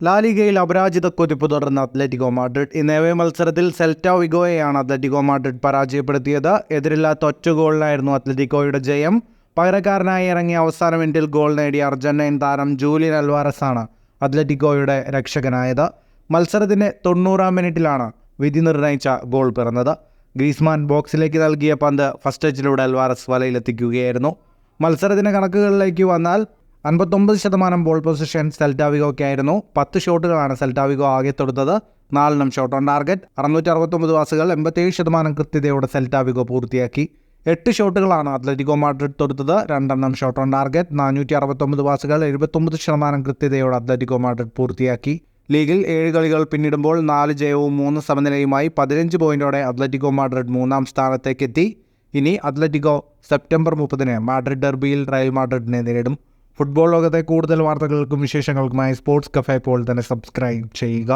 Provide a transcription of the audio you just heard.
ലാലിഗയിൽ അപരാജിത കുതിപ്പ് തുടർന്ന് Atletico Madrid. ഇന്നേവേ മത്സരത്തിൽ സെൽറ്റ വിഗോയെയാണ് അത്ലറ്റിക്കോ മാഡ്രിഡ് പരാജയപ്പെടുത്തിയത്. എതിരില്ലാത്ത ഒറ്റ ഗോളിനായിരുന്നു അത്ലറ്റിക്കോയുടെ ജയം. പകരക്കാരനായി ഇറങ്ങിയ അവസാന മിനിറ്റിൽ ഗോൾ നേടിയ അർജന്റൈൻ താരം ജൂലിയൻ അൽവാരസാണ് അത്ലറ്റിക്കോയുടെ രക്ഷകനായത്. മത്സരത്തിന്റെ 90-ാം മിനിറ്റിലാണ് വിധി നിർണയിച്ച ഗോൾ പിറന്നത്. ഗ്രീസ്മാൻ ബോക്സിലേക്ക് നൽകിയ പന്ത് ഫസ്റ്റ് ടച്ചിലൂടെ അൽവാരസ് വലയിലെത്തിക്കുകയായിരുന്നു. മത്സരത്തിന്റെ കണക്കുകളിലേക്ക് വന്നാൽ 59% ബോൾ പൊസിഷൻ സെൽറ്റ വിഗോയ്ക്കായിരുന്നു. 10 ഷോട്ടുകളാണ് സെൽറ്റ വിഗോ ആകെ തൊടുത്തത്. 4 ഷോട്ട് ഓൺ ടാർഗറ്റ്. 669 പാസുകൾ 87% കൃത്യതയോടെ സെൽറ്റ വിഗോ പൂർത്തിയാക്കി. 8 ഷോട്ടുകളാണ് അത്ലറ്റിക്കോ മാഡ്രിഡ് തൊടുത്തത്. 2 ഷോട്ട് ഓൺ ടാർഗറ്റ്. 469 പാസുകൾ 79% കൃത്യതയോടെ അത്ലറ്റിക്കോ മാഡ്രിഡ് പൂർത്തിയാക്കി. ലീഗിൽ 7 കളികൾ പിന്നിടുമ്പോൾ 4 ജയവും 3 സമനിലയുമായി 15 പോയിന്റോടെ അത്ലറ്റിക്കോ മാഡ്രിഡ് 3-ാം സ്ഥാനത്തേക്കെത്തി. ഇനി അത്ലറ്റിക്കോ സെപ്റ്റംബർ 30-ന് മാഡ്രിഡ് ഡെർബിയിൽ റയൽ മാഡ്രിഡിനെ നേരിടും. ഫുട്ബോൾ ലോകത്തെ കൂടുതൽ വാർത്തകൾക്കും വിശേഷങ്ങൾക്കുമായി സ്പോർട്സ് കഫേ ഇപ്പോൾ തന്നെ സബ്സ്ക്രൈബ് ചെയ്യുക.